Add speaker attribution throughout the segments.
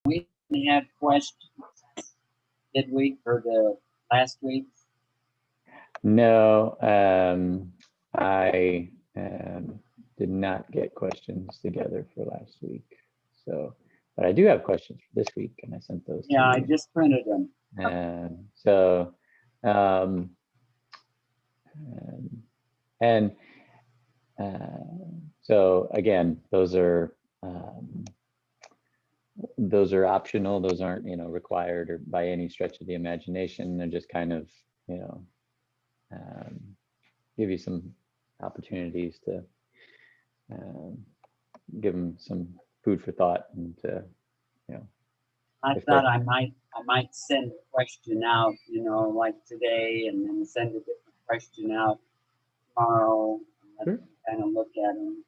Speaker 1: We didn't have questions, did we, for the last week?
Speaker 2: No, I did not get questions together for last week. So, but I do have questions for this week, and I sent those to
Speaker 1: Yeah, I
Speaker 2: you.
Speaker 1: just printed them.
Speaker 2: So, um, um, and so again, those are optional. Those aren't, required or by any stretch of the imagination. They're just kind of, you know, um, give you some opportunities to um, give them some food for thought and to, you know,
Speaker 1: I
Speaker 2: if
Speaker 1: thought
Speaker 2: they're
Speaker 1: I might send a question out, like today, and then send a different question out tomorrow, and let
Speaker 2: sure,
Speaker 1: them kind of look at them.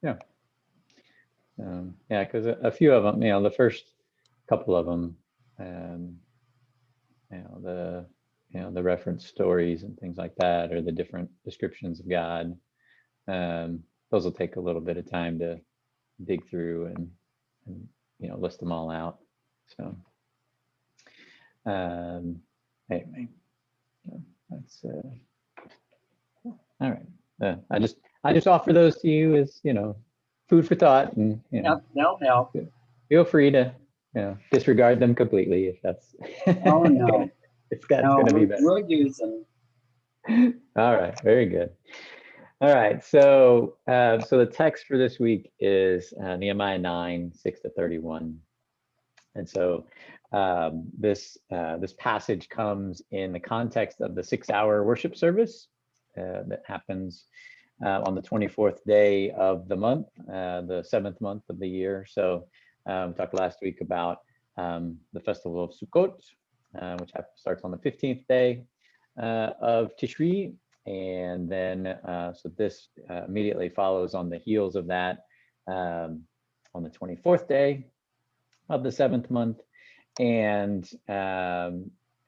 Speaker 2: yeah, yeah, because a few of them, the first couple of them, um, you know, the the reference stories and things like that, or the different descriptions of God. Those will take a little bit of time to dig through and list them all out. So um, anyway, that's all right. I just offer those to you as food for thought, and
Speaker 1: Yep, they'll help.
Speaker 2: feel free to disregard them completely if that's
Speaker 1: Oh no,
Speaker 2: if that's
Speaker 1: no,
Speaker 2: going to be
Speaker 1: we'll,
Speaker 2: better.
Speaker 1: we'll use them.
Speaker 2: All right, very good. All right, so the text for this week is Nehemiah 9, 6 to 31. And so this passage comes in the context of the 6-hour worship service that happens on the 24th day of the month, the 7th month of the year. So we talked last week about the festival of Sukkot, which starts on the 15th day of Tishri. And then, so this immediately follows on the heels of that on the 24th day of the 7th month. And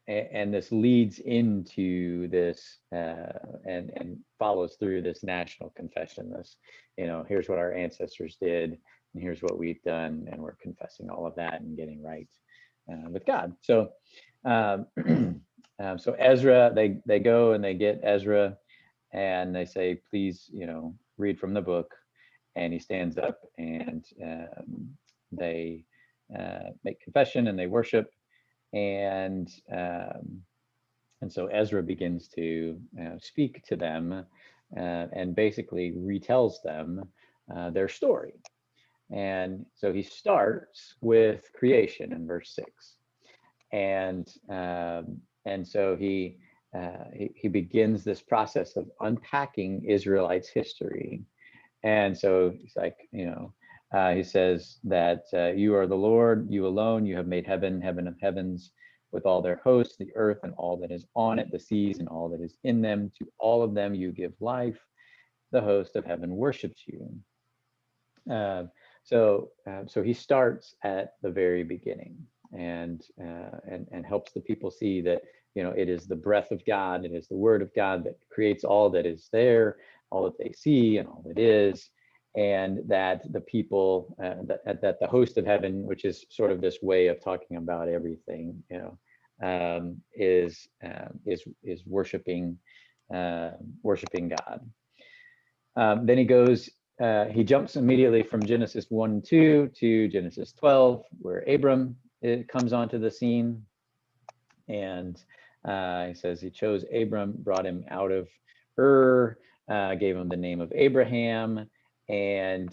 Speaker 2: this leads into this and follows through this national confession. This, here's what our ancestors did, and here's what we've done, and we're confessing all of that and getting right with God. So, um, so Ezra, they go and they get Ezra, and they say, please, read from the book. And he stands up, and they make confession and they worship, and so Ezra begins to speak to them and basically retells them their story. And so he starts with creation in verse 6, and so he begins this process of unpacking Israelites' history. And so he's like, he says that you are the Lord, you alone, you have made heaven, heaven of heavens, with all their hosts, the earth and all that is on it, the seas and all that is in them. To all of them you give life. The host of heaven worships you. So he starts at the very beginning and helps the people see that it is the breath of God, it is the word of God that creates all that is there, all that they see, and all that is, and that the people that the host of heaven, which is sort of this way of talking about everything, is worshiping God. Then he jumps immediately from Genesis 1-2 to Genesis 12, where Abram comes onto the scene. And he says he chose Abram, brought him out of Ur, gave him the name of Abraham, and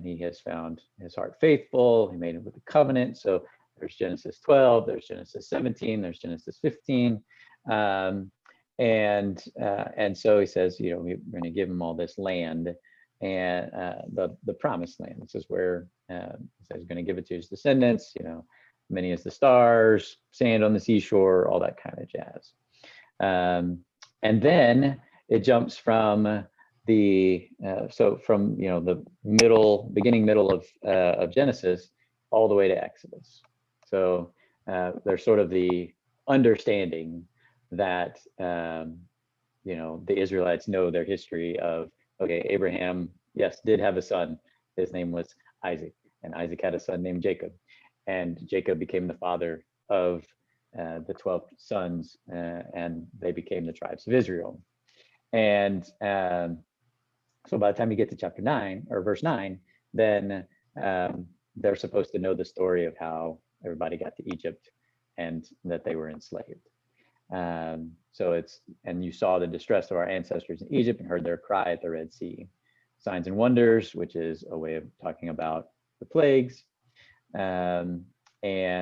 Speaker 2: he has found his heart faithful. He made him with a covenant. So there's Genesis 12, there's Genesis 17, there's Genesis 15. And so he says, we're going to give him all this land, and the promised land. This is where he says he's going to give it to his descendants, many as the stars, sand on the seashore, all that kind of jazz. And then it jumps from the middle of Genesis all the way to Exodus. So there's sort of the understanding that the Israelites know their history of, okay, Abraham, yes, did have a son. His name was Isaac, and Isaac had a son named Jacob. and Jacob became the father of the 12 sons, and they became the tribes of Israel. And so by the time you get to chapter 9 or verse 9, then they're supposed to know the story of how everybody got to Egypt and that they were enslaved. So it's, and you saw the distress of our ancestors in Egypt and heard their cry at the Red Sea. Signs and wonders, which is a way of talking about the plagues. And then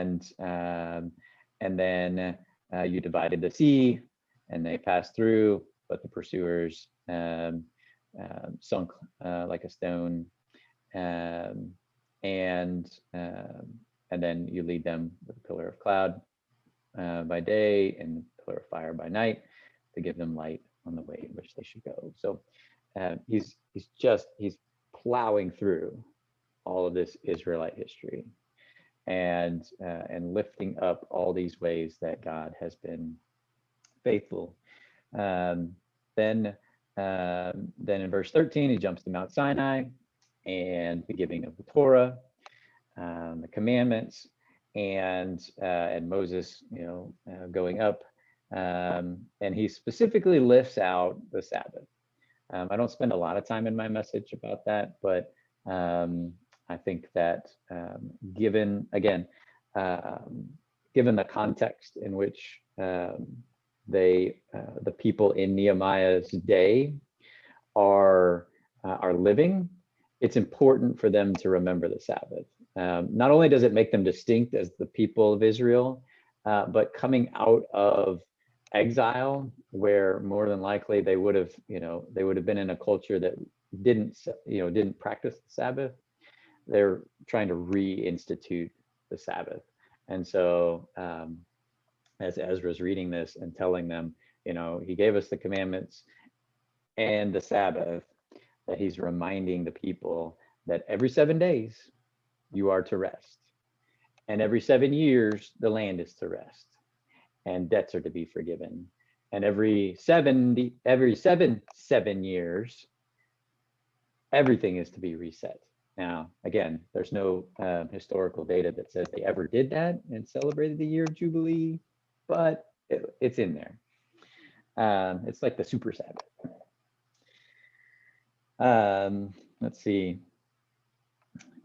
Speaker 2: you divided the sea and they passed through, but the pursuers sunk like a stone. And then you lead them with a pillar of cloud by day and a pillar of fire by night to give them light on the way in which they should go. So he's plowing through all of this Israelite history and lifting up all these ways that God has been faithful. Then in verse 13, he jumps to Mount Sinai and the giving of the Torah, the commandments, and Moses, going up, and he specifically lifts out the Sabbath. I don't spend a lot of time in my message about that, but I think that given the context in which the people in Nehemiah's day are living, it's important for them to remember the Sabbath. Not only does it make them distinct as the people of Israel, but coming out of exile, where more than likely they would have been in a culture that didn't practice the Sabbath. They're trying to reinstitute the Sabbath. And so as Ezra's reading this and telling them, he gave us the commandments and the Sabbath, that he's reminding the people that every 7 days you are to rest, and every 7 years the land is to rest, and debts are to be forgiven, and every seven years everything is to be reset. Now, again, there's no historical data that says they ever did that and celebrated the year of Jubilee, but it's in there. It's like the super Sabbath. Let's see.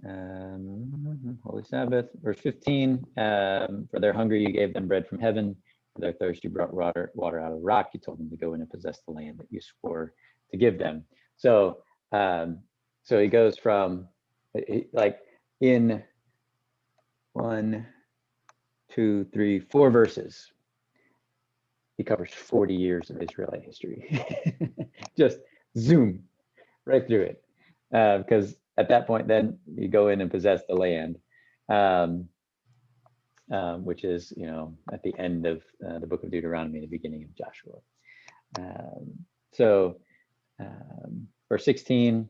Speaker 2: Holy Sabbath, verse 15. For their hunger, you gave them bread from heaven. For their thirst, you brought water out of the rock. You told them to go in and possess the land that you swore to give them. So, so he goes from like in 1, 2, 3, 4 verses. He covers 40 years of Israelite history. Just zoom right through it, because at that point, then you go in and possess the land, which is, at the end of the book of Deuteronomy, the beginning of Joshua. So verse 16,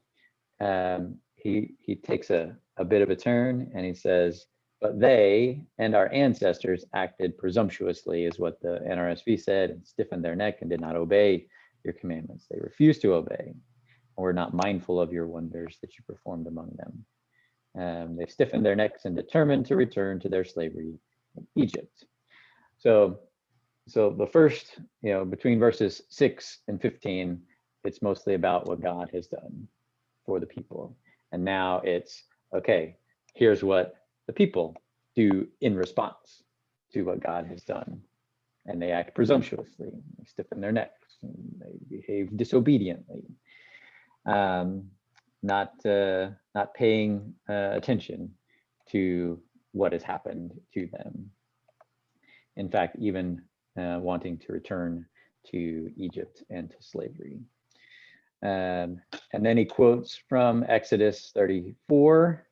Speaker 2: he takes a bit of a turn and he says, but they and our ancestors acted presumptuously, is what the NRSV said, and stiffened their neck and did not obey your commandments. They refused to obey, and were not mindful of your wonders that you performed among them. They stiffened their necks and determined to return to their slavery in Egypt. So the first, between verses 6 and 15, it's mostly about what God has done for the people. And now it's, okay, here's what the people do in response to what God has done. And they act presumptuously, they stiffen their necks, and they behave disobediently. Not paying attention to what has happened to them. In fact, even wanting to return to Egypt and to slavery. And then he quotes from Exodus 34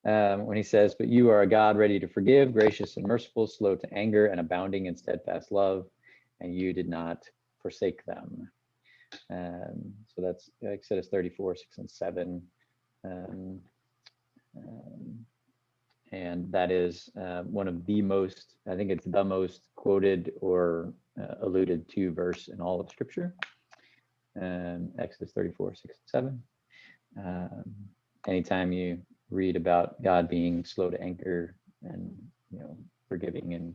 Speaker 2: when he says, but you are a God ready to forgive, gracious and merciful, slow to anger, and abounding in steadfast love, and you did not forsake them. So that's Exodus 34, 6 and 7. And that is one of the most, I think it's the most quoted or alluded to verse in all of Scripture. Exodus 34, 6 and 7. Anytime you read about God being slow to anger and forgiving and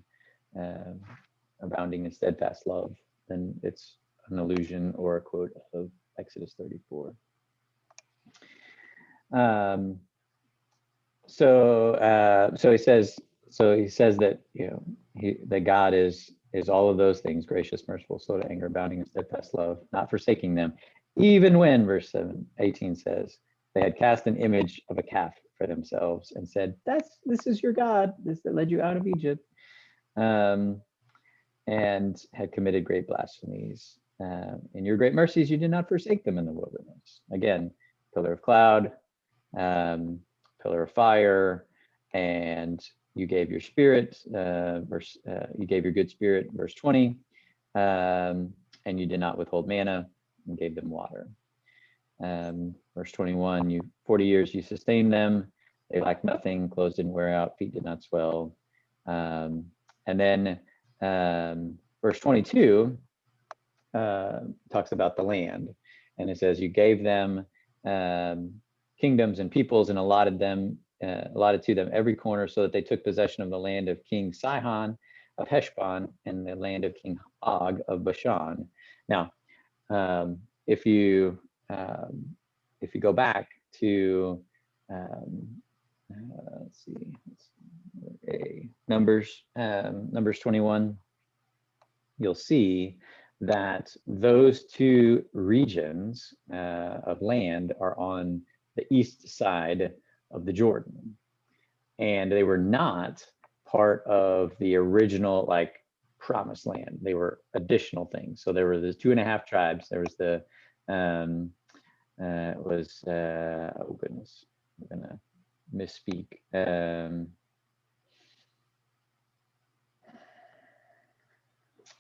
Speaker 2: abounding in steadfast love, then it's an allusion or a quote of Exodus 34. So he says that that God is all of those things: gracious, merciful, slow to anger, abounding in steadfast love, not forsaking them, even when, verse 18 says, they had cast an image of a calf for themselves and said, this is your God, this that led you out of Egypt, and had committed great blasphemies. In your great mercies, you did not forsake them in the wilderness. Again, pillar of cloud, pillar of fire, and you gave your spirit, you gave your good spirit, verse 20, and you did not withhold manna and gave them water. Verse 21, 40 years you sustained them, they lacked nothing, clothes didn't wear out, feet did not swell. And then verse 22 talks about the land, and it says, you gave them kingdoms and peoples and allotted to them every corner, so that they took possession of the land of King Sihon of Heshbon and the land of King Og of Bashan. Now, if you go back to let's see, Numbers 21, you'll see that those two regions of land are on the east side of the Jordan, and they were not part of the original promised land. They were additional things. So there were the 2.5 tribes. There was the oh goodness, I'm gonna misspeak.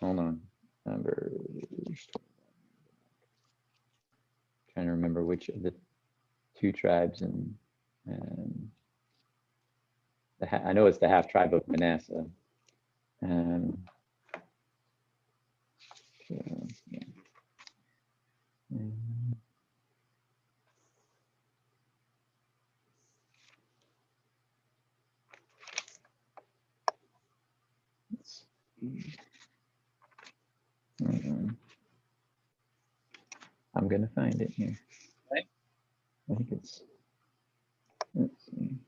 Speaker 2: Hold on. Trying to remember which of the 2 tribes, and I know it's the half tribe of Manasseh. Yeah. Let's see. I'm gonna find it here.
Speaker 1: Right.
Speaker 2: I think it's. Let's see.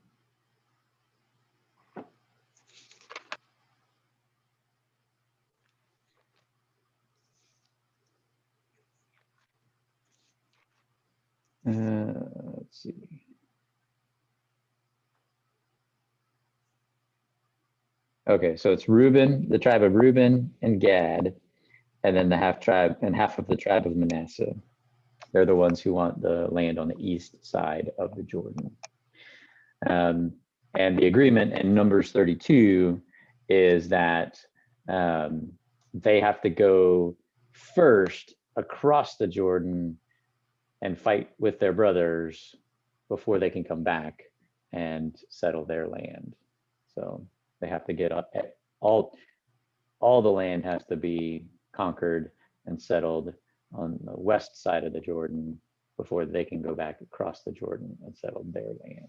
Speaker 2: Let's see. Okay, so it's Reuben, the tribe of Reuben and Gad, and then the half of the tribe of Manasseh. They're the ones who want the land on the east side of the Jordan. And the agreement in Numbers 32 is that they have to go first across the Jordan and fight with their brothers before they can come back and settle their land. So they have to get up, all the land has to be conquered and settled on the west side of the Jordan before they can go back across the Jordan and settle their land.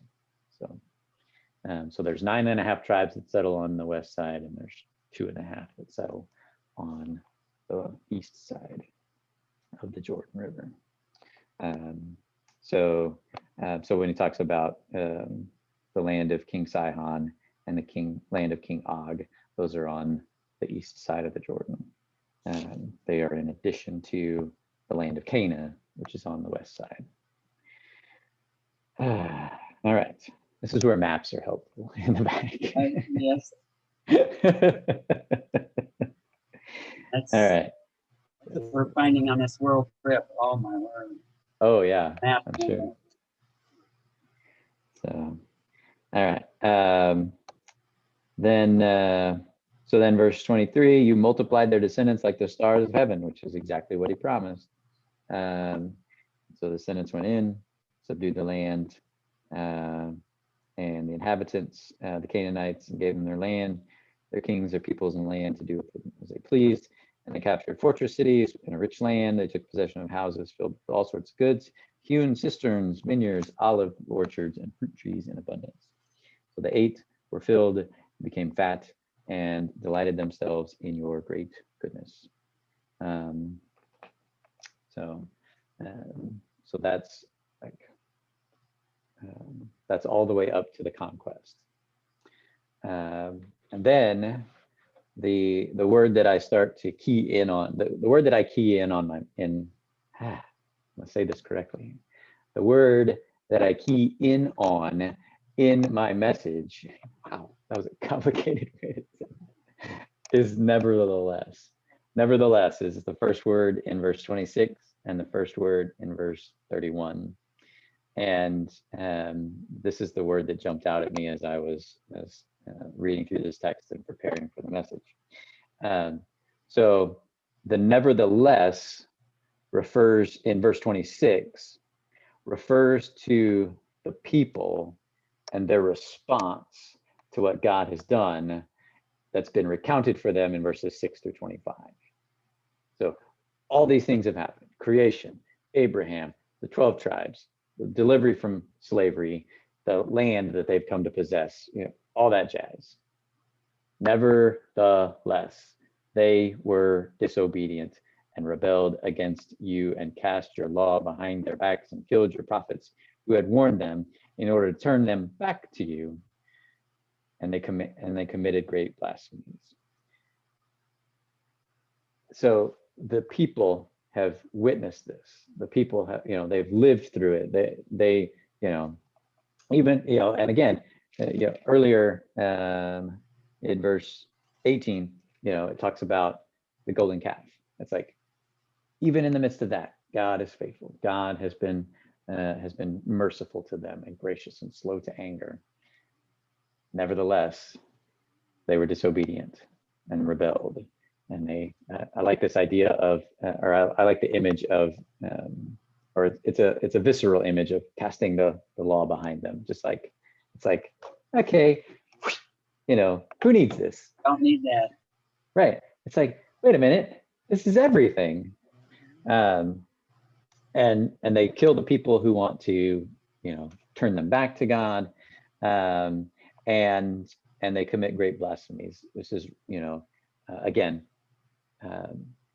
Speaker 2: So there's 9.5 tribes that settle on the west side, and there's 2.5 that settle on the east side of the Jordan River. So when he talks about the land of King Sihon and the land of King Og, those are on the east side of the Jordan. They are in addition to the land of Canaan, which is on the west side. All right. This is where maps are helpful in the back.
Speaker 1: Yes. That's,
Speaker 2: all right.
Speaker 1: We're finding on this world trip. Oh my word.
Speaker 2: Oh yeah,
Speaker 1: Map.
Speaker 2: I'm sure. So, all right. Then verse 23, you multiplied their descendants like the stars of heaven, which is exactly what he promised. So the descendants went in, subdued the land, and the inhabitants, the Canaanites, and gave them their land, their kings, their peoples, and land to do with them as they pleased. And they captured fortress cities and a rich land. They took possession of houses filled with all sorts of goods, hewn cisterns, vineyards, olive orchards, and fruit trees in abundance. So the 8 were filled became fat, and delighted themselves in your great goodness. Um, so, so that's like that's all the way up to the conquest. And then the word that I start to key in on, the word that I key in on let's say this correctly. The word that I key in on in my message, wow, that was a complicated way to say, is nevertheless. Nevertheless is the first word in verse 26 and the first word in verse 31. And this is the word that jumped out at me as I was reading through this text and preparing for the message. So the nevertheless refers in verse 26, refers to the people and their response to what God has done that's been recounted for them in verses 6 through 25. So all these things have happened: creation, Abraham, the 12 tribes, the delivery from slavery, the land that they've come to possess, all that jazz. Nevertheless, they were disobedient and rebelled against you and cast your law behind their backs and killed your prophets who had warned them in order to turn them back to you. And they committed great blasphemies. So the people have witnessed this. The people have, they've lived through it. They even, and again, earlier in verse 18, it talks about the golden calf. It's like, even in the midst of that, God is faithful. God has been merciful to them and gracious and slow to anger. Nevertheless, they were disobedient and rebelled. And I like this idea of, I like the image of, or it's a visceral image of casting the law behind them. Just like, it's like, okay, who needs this?
Speaker 1: Don't need that.
Speaker 2: Right. It's like, wait a minute, this is everything. And they kill the people who want to, turn them back to God. And they commit great blasphemies. This is, again,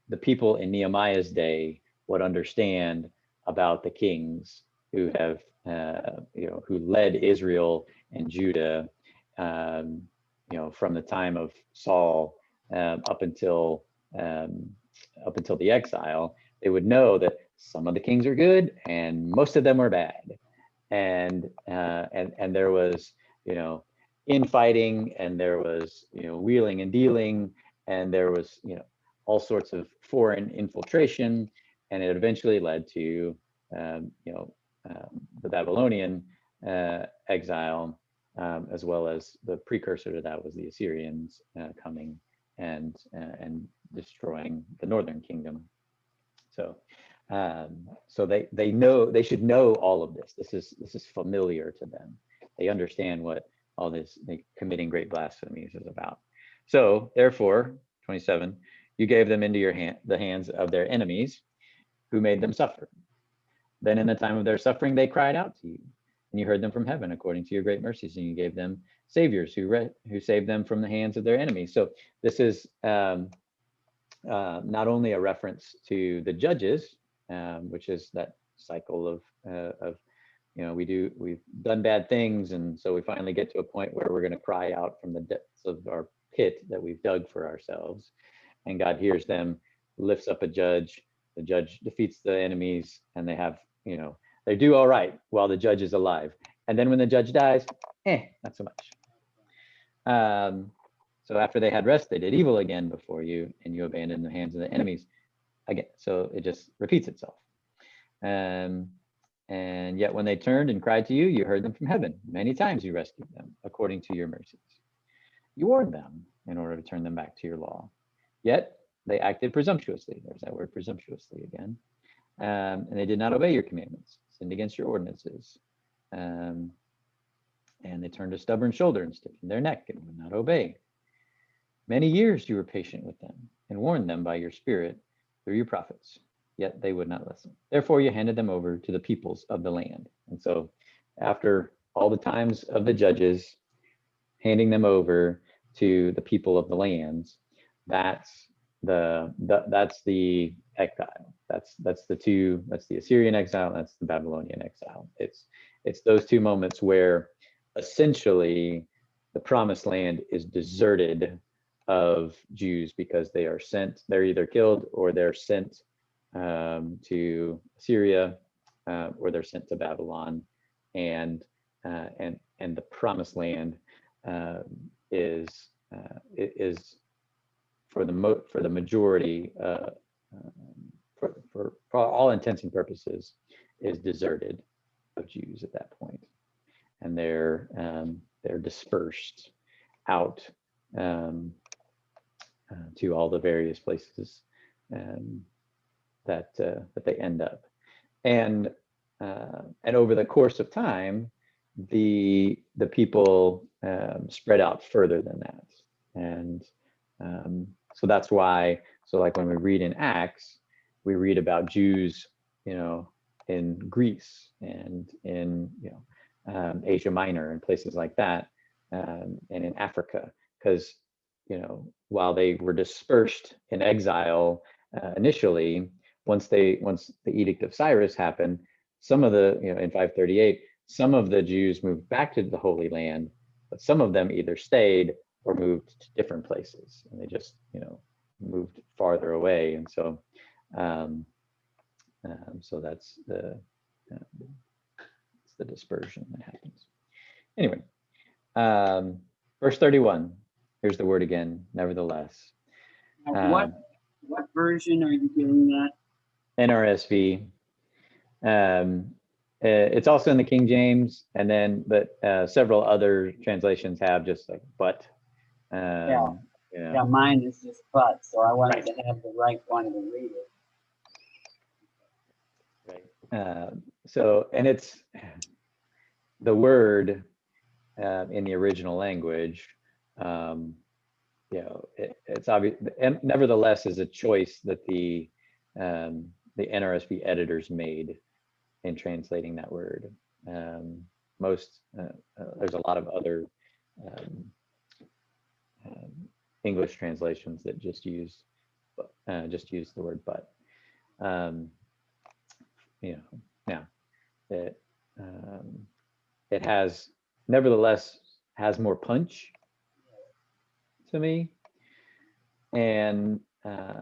Speaker 2: the people in Nehemiah's day would understand about the kings who have, who led Israel and Judah, from the time of Saul up until the exile. They would know that some of the kings are good and most of them were bad, and there was, infighting, and there was, wheeling and dealing, and there was, all sorts of foreign infiltration, and it eventually led to, the Babylonian exile, as well as the precursor to that was the Assyrians coming and destroying the northern kingdom. So, so they should know all of this. This is familiar to them. They understand what all this committing great blasphemies is about. So, therefore, 27. You gave them into the hands of their enemies, who made them suffer. Then in the time of their suffering, they cried out to you, and you heard them from heaven according to your great mercies, and you gave them saviors who saved them from the hands of their enemies. So this is not only a reference to the judges, which is that cycle of we've done bad things, and so we finally get to a point where we're going to cry out from the depths of our pit that we've dug for ourselves. And God hears them, lifts up a judge. The judge defeats the enemies, and they have, they do all right while the judge is alive. And then when the judge dies, not so much. So after they had rest, they did evil again before you, and you abandoned the hands of the enemies again. So it just repeats itself. And yet when they turned and cried to you, you heard them from heaven. Many times you rescued them according to your mercies. You warned them in order to turn them back to your law. Yet they acted presumptuously. There's that word presumptuously again. And they did not obey your commandments, sinned against your ordinances. And they turned a stubborn shoulder and stiffened their neck and would not obey. Many years you were patient with them and warned them by your spirit through your prophets, yet they would not listen. Therefore you handed them over to the peoples of the land. And so after all the times of the judges, handing them over, to the people of the lands, that's that's the exile. That's the Assyrian exile, that's the Babylonian exile. It's those two moments where essentially the promised land is deserted of Jews because they're either killed or they're sent to Syria, or they're sent to Babylon, and the promised land is for the majority, for all intents and purposes, is deserted of Jews at that point, and they're dispersed out to all the various places that they end up, and over the course of time, the people spread out further than that, and so that's why. So like when we read in Acts, we read about Jews, in Greece and in Asia Minor and places like that, and in Africa, because while they were dispersed in exile initially, once the Edict of Cyrus happened, some of the in 538, some of the Jews moved back to the Holy Land, but some of them either stayed or moved to different places, and they just moved farther away, and so so that's the dispersion that happens. Anyway, verse 31. Here's the word again. Nevertheless.
Speaker 1: Now, what version are you getting that?
Speaker 2: NRSV. It's also in the King James, and then several other translations have just like but.
Speaker 1: Yeah, mine is just but, so I wanted to have the right one to read it.
Speaker 2: Right. So, and it's the word in the original language. It's obvious. Nevertheless, is a choice that the NRSV editors made in translating that word. There's a lot of other English translations that just use the word but. Now it has, nevertheless, has more punch to me, and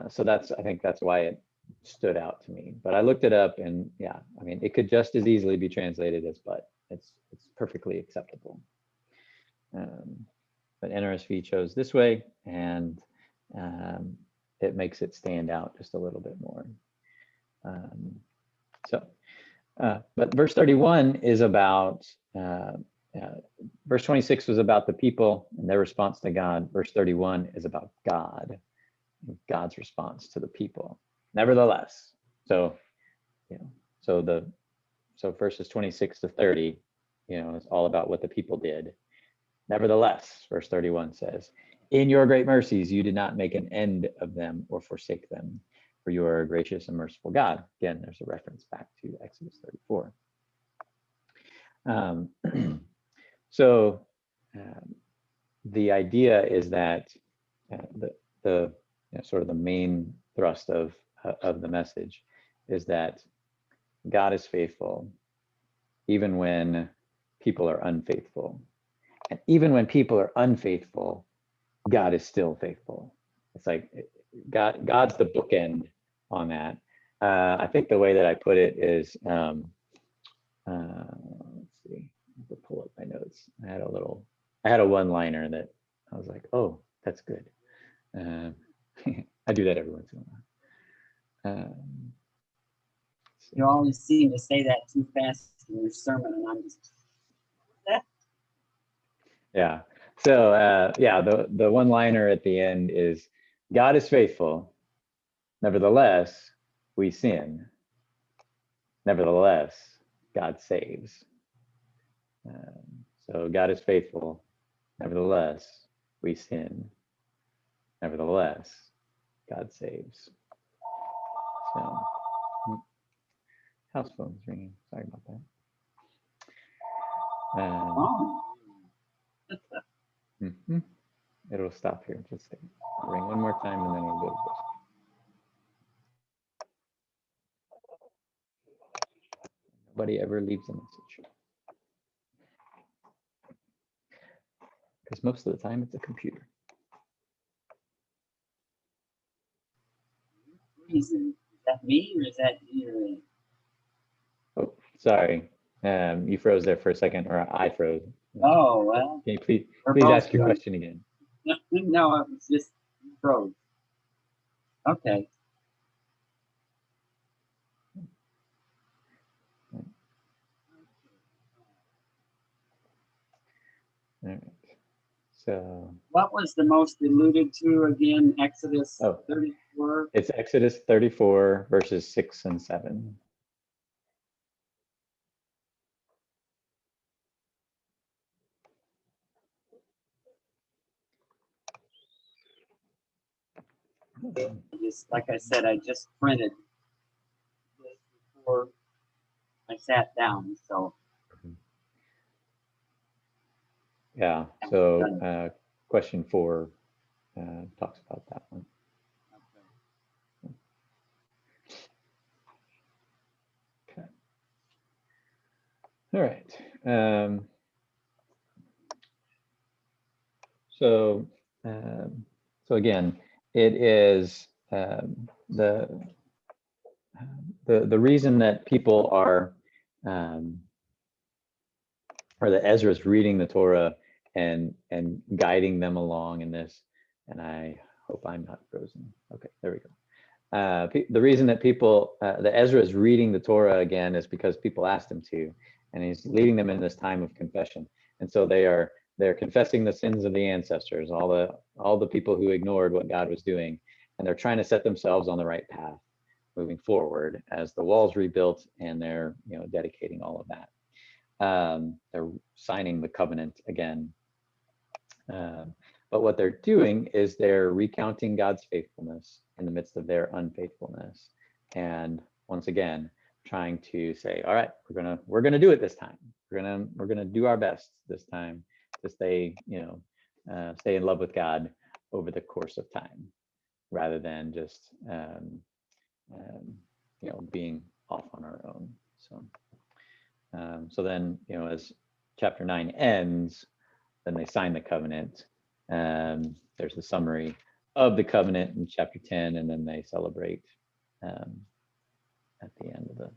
Speaker 2: so I think that's why it stood out to me. But I looked it up, and it could just as easily be translated as but. It's perfectly acceptable. But NRSV chose this way, and it makes it stand out just a little bit more. But verse 31 is about, verse 26 was about the people and their response to God. Verse 31 is about God, God's response to the people. Nevertheless, so verses 26 to 30, it's all about what the people did. Nevertheless, verse 31 says, in your great mercies, you did not make an end of them or forsake them, for you are a gracious and merciful God. Again, there's a reference back to Exodus 34. The idea is that the sort of the main thrust of the message is that God is faithful, even when people are unfaithful. And even when people are unfaithful, God is still faithful. It's like God's the bookend on that. I think the way that I put it is, let's see, I'll pull up my notes. I had a one-liner that I was like, oh, that's good. I do that every once in a while.
Speaker 1: You always seem to say that too fast in your sermon, and I'm just that.
Speaker 2: Yeah. So the one-liner at the end is, God is faithful. Nevertheless, we sin. Nevertheless, God saves. So God is faithful. Nevertheless, we sin. Nevertheless, God saves. So, house phone's ringing. Sorry about that. it'll stop here. Just say, ring one more time and then we'll go to this. Nobody ever leaves a message. Because most of the time it's a computer.
Speaker 1: Reason. Is that me or is that you?
Speaker 2: Oh, sorry. You froze there for a second, or I froze.
Speaker 1: Oh, well.
Speaker 2: Can you please
Speaker 1: We're both
Speaker 2: ask your
Speaker 1: froze.
Speaker 2: question again?
Speaker 1: No, it was just froze. Okay.
Speaker 2: All right. So
Speaker 1: What was the most alluded to again? Exodus
Speaker 2: Oh.
Speaker 1: 34?
Speaker 2: it's Exodus 34, verses 6 and 7.
Speaker 1: Just like I said, I just printed this before I sat down. So
Speaker 2: Yeah. So question 4 talks about that one. Okay. All right. So again, it is the reason that people are or that Ezra is reading the Torah and guiding them along in this. And I hope I'm not frozen. Okay, there we go. The reason that that Ezra is reading the Torah again is because people asked him to, and he's leading them in this time of confession. And so they're confessing the sins of the ancestors, all the people who ignored what God was doing, and they're trying to set themselves on the right path moving forward as the wall's rebuilt, and they're dedicating all of that. They're signing the covenant again. But what they're doing is they're recounting God's faithfulness in the midst of their unfaithfulness. And once again, trying to say, all right, we're gonna do it this time. We're gonna do our best this time to stay in love with God over the course of time, rather than just being off on our own. So then, as chapter 9 ends, then they sign the covenant. There's a summary of the covenant in chapter 10, and then they celebrate at the end of the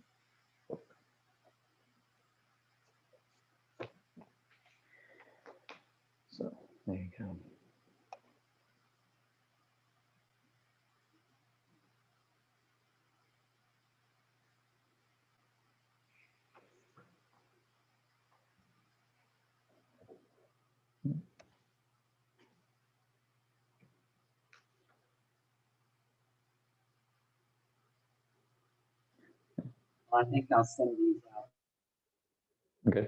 Speaker 2: book. So there you go.
Speaker 1: I think I'll send these out.
Speaker 2: Okay.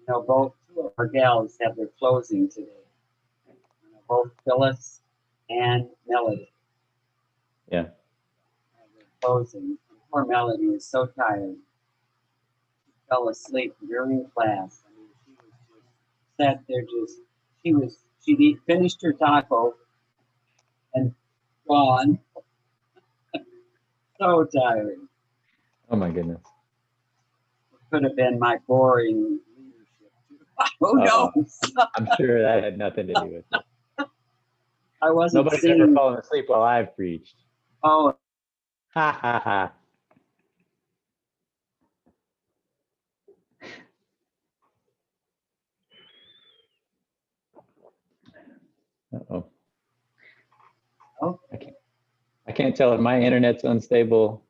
Speaker 1: Both two of our gals have their closing today. Both Phyllis and Melody.
Speaker 2: Yeah.
Speaker 1: Have their closing. Poor Melody is so tired. She fell asleep during class. I mean, she was just sat there she finished her taco and gone. So tired.
Speaker 2: Oh my goodness.
Speaker 1: Could have been my boring leadership. Who knows?
Speaker 2: I'm sure that had nothing to do with it.
Speaker 1: I wasn't
Speaker 2: Nobody's
Speaker 1: seeing.
Speaker 2: ever fallen asleep while I've preached.
Speaker 1: Oh.
Speaker 2: Ha ha ha. Uh-oh.
Speaker 1: Oh.
Speaker 2: I can't tell if my internet's unstable.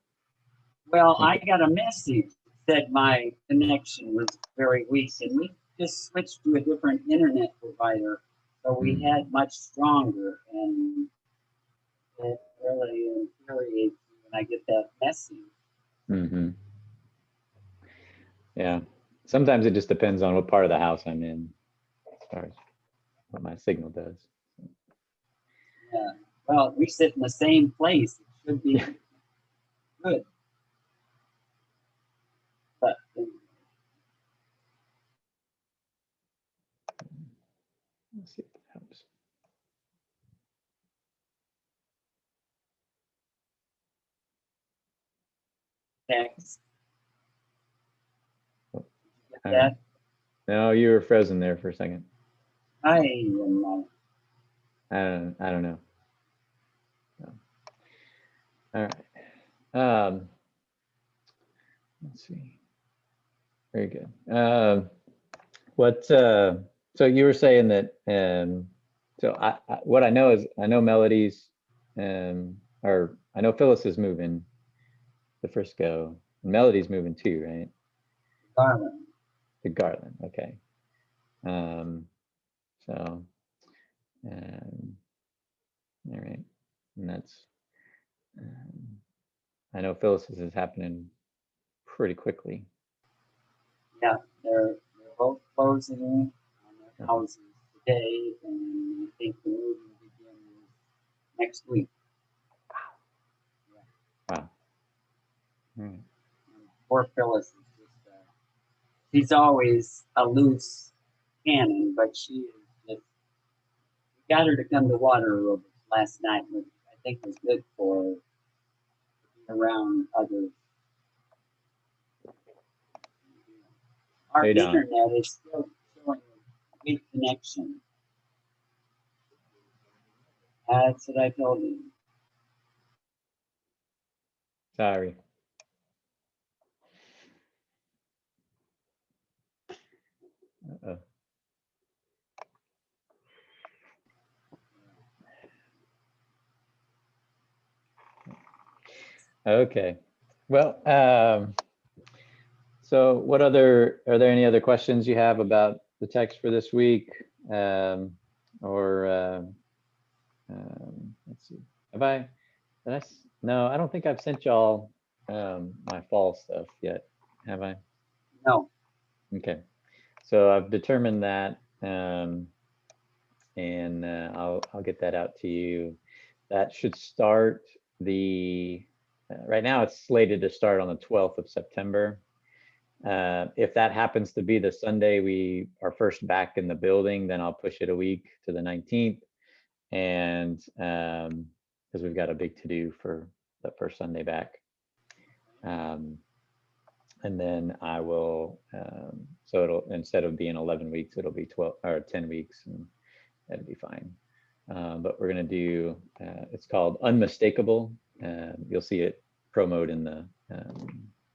Speaker 1: Well, I got a message that my connection was very weak, and we just switched to a different internet provider, so we had much stronger, and it really infuriates me when I get that message.
Speaker 2: Mm-hmm. Yeah. Sometimes it just depends on what part of the house I'm in, as far as what my signal does.
Speaker 1: Yeah. Well, we sit in the same place. It could be good. But
Speaker 2: Let's see if that helps.
Speaker 1: text.
Speaker 2: All
Speaker 1: Get
Speaker 2: right.
Speaker 1: that?
Speaker 2: No, you were frozen there for a second.
Speaker 1: I am
Speaker 2: I don't know. No. All right. Let's see. Very good. So you were saying that, so what I know is, I know Melody's, or I know Phyllis is moving to Frisco. Melody's moving too, right?
Speaker 1: Garland.
Speaker 2: To Garland, okay. So, all right, and that's, I know Phyllis's is happening pretty quickly.
Speaker 1: Yeah, they're both closing on their houses today, and I think the moving begins next week.
Speaker 2: Wow. All right.
Speaker 1: Poor Phyllis is just, she's always a loose cannon, but she is just, we got her to come to water aerobics last night, which I think was good for her to be around others. Our
Speaker 2: Hey, Don.
Speaker 1: internet is still showing a weak connection. That's what I told you.
Speaker 2: Sorry. Uh-oh. Okay. Well, so what are there any other questions you have about the text for this week? Let's see. No, I don't think I've sent y'all my fall stuff yet, have I?
Speaker 1: No.
Speaker 2: Okay. So I've determined that, and I'll get that out to you. That should start right now it's slated to start on the 12th of September. If that happens to be the Sunday we are first back in the building, then I'll push it a week to the 19th. And because we've got a big to do for the first Sunday back. And then I will, so it'll, instead of being 11 weeks, it'll be 12 or 10 weeks, and that'd be fine. But we're gonna do, it's called Unmistakable. You'll see it promoted in the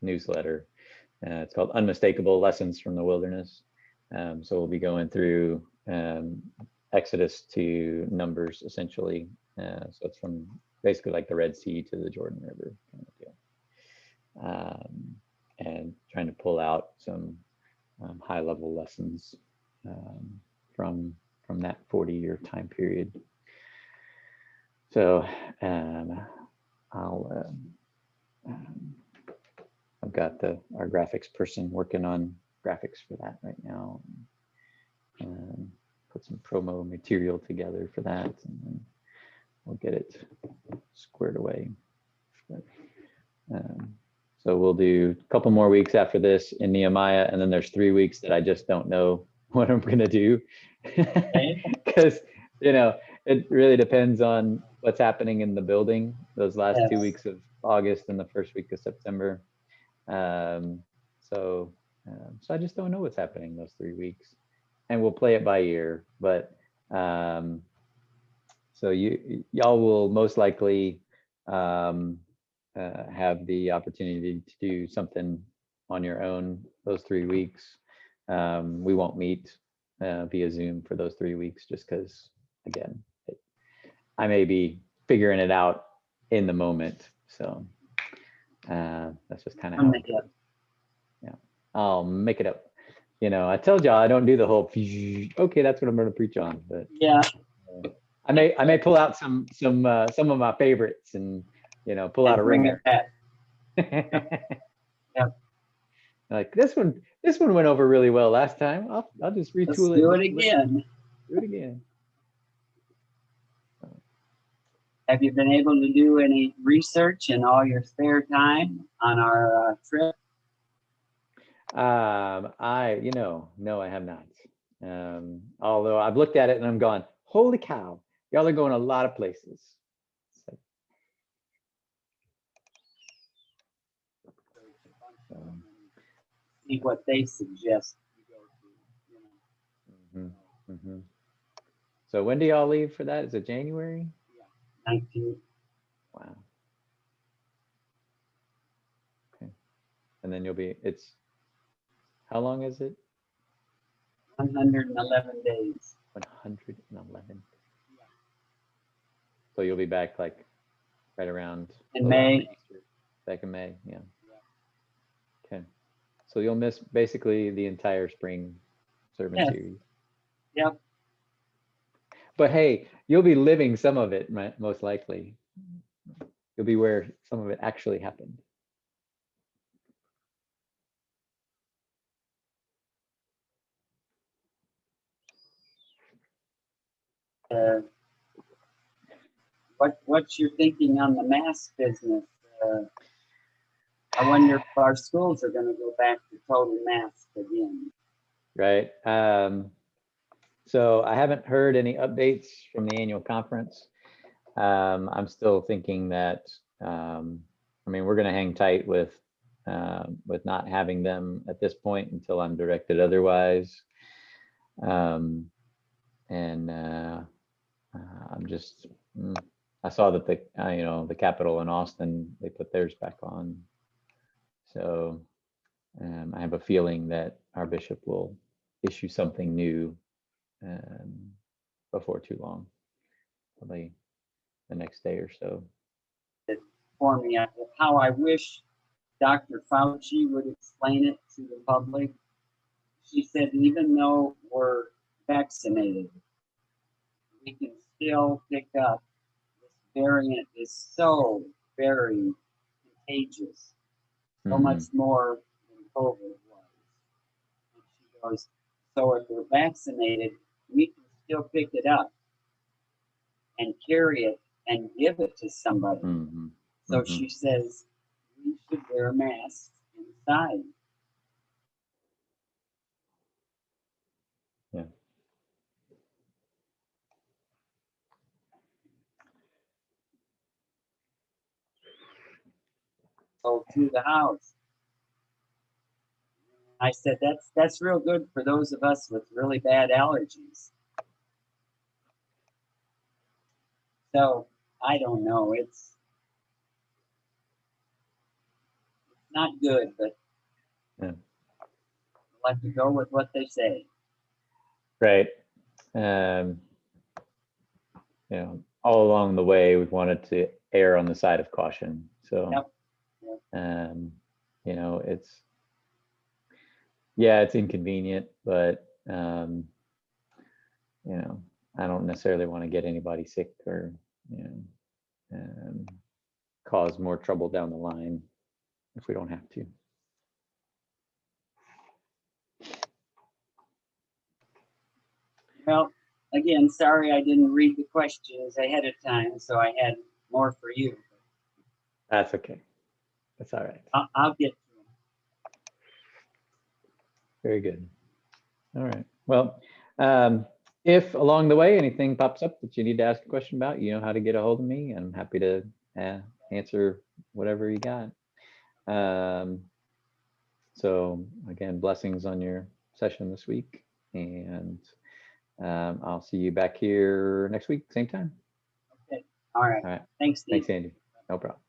Speaker 2: newsletter. It's called Unmistakable Lessons from the Wilderness. So we'll be going through Exodus to Numbers, essentially. So it's from basically like the Red Sea to the Jordan River kind of deal. And trying to pull out some high-level lessons from that 40-year time period. So I've got our graphics person working on graphics for that right now. Put some promo material together for that, and then we'll get it squared away. So we'll do a couple more weeks after this in Nehemiah, and then there's 3 weeks that I just don't know what I'm gonna do, because it really depends on what's happening in the building those last 2 weeks of August and the first week of September. So I just don't know what's happening those 3 weeks, and we'll play it by ear. But so y'all will most likely have the opportunity to do something on your own those 3 weeks. We won't meet via Zoom for those 3 weeks, just because, again, I may be figuring it out in the moment. So that's just kind of how. Yeah, I'll make it up. I told y'all I don't do the whole. Okay, that's what I'm going to preach on. But
Speaker 1: yeah,
Speaker 2: I may pull out some of my favorites and pull out a ringer.
Speaker 1: Yep.
Speaker 2: Like this one went over really well last time. I'll just retool it.
Speaker 1: Do it again.
Speaker 2: Do it again.
Speaker 1: Have you been able to do any research in all your spare time on our trip?
Speaker 2: No, I have not. Although I've looked at it and I'm going, holy cow, y'all are going a lot of places. So,
Speaker 1: See what they suggest you go to.
Speaker 2: So when do y'all leave for that? Is it January?
Speaker 1: 19.
Speaker 2: Wow. Okay. And then how long is it?
Speaker 1: 111 days.
Speaker 2: 111. So you'll be back like right around
Speaker 1: in May.
Speaker 2: Back in May, yeah. Okay. So you'll miss basically the entire spring sermon series.
Speaker 1: Yep.
Speaker 2: But hey, you'll be living some of it, most likely. You'll be where some of it actually happened.
Speaker 1: What's your thinking on the mask business? I wonder if our schools are going to go back to total mask again.
Speaker 2: Right. So I haven't heard any updates from the annual conference. I'm still thinking that, we're going to hang tight with not having them at this point until I'm directed otherwise. I saw that the Capitol in Austin, they put theirs back on. So I have a feeling that our bishop will issue something new before too long, probably the next day or so.
Speaker 1: For me, how I wish Dr. Fauci would explain it to the public. She said, even though we're vaccinated, we can still pick up. This variant is so very contagious, so much more than COVID was. And she goes, so if we're vaccinated, we can still pick it up and carry it and give it to somebody. So she says, we should wear masks inside.
Speaker 2: Yeah.
Speaker 1: So to the house. I said, that's real good for those of us with really bad allergies. So I don't know. It's not good, but
Speaker 2: yeah.
Speaker 1: I like to go with what they say.
Speaker 2: Right. All along the way, we've wanted to err on the side of caution. So, it's inconvenient, but I don't necessarily want to get anybody sick or cause more trouble down the line if we don't have to.
Speaker 1: Well, again, sorry I didn't read the questions ahead of time, so I had more for you.
Speaker 2: That's okay. That's all right.
Speaker 1: I'll get to them.
Speaker 2: Very good. All right. Well, if along the way anything pops up that you need to ask a question about, you know how to get a hold of me. I'm happy to answer whatever you got. So again, blessings on your session this week, and I'll see you back here next week, same time.
Speaker 1: Okay. All right.
Speaker 2: All right.
Speaker 1: Thanks, Steve.
Speaker 2: Thanks, Andy. No problem.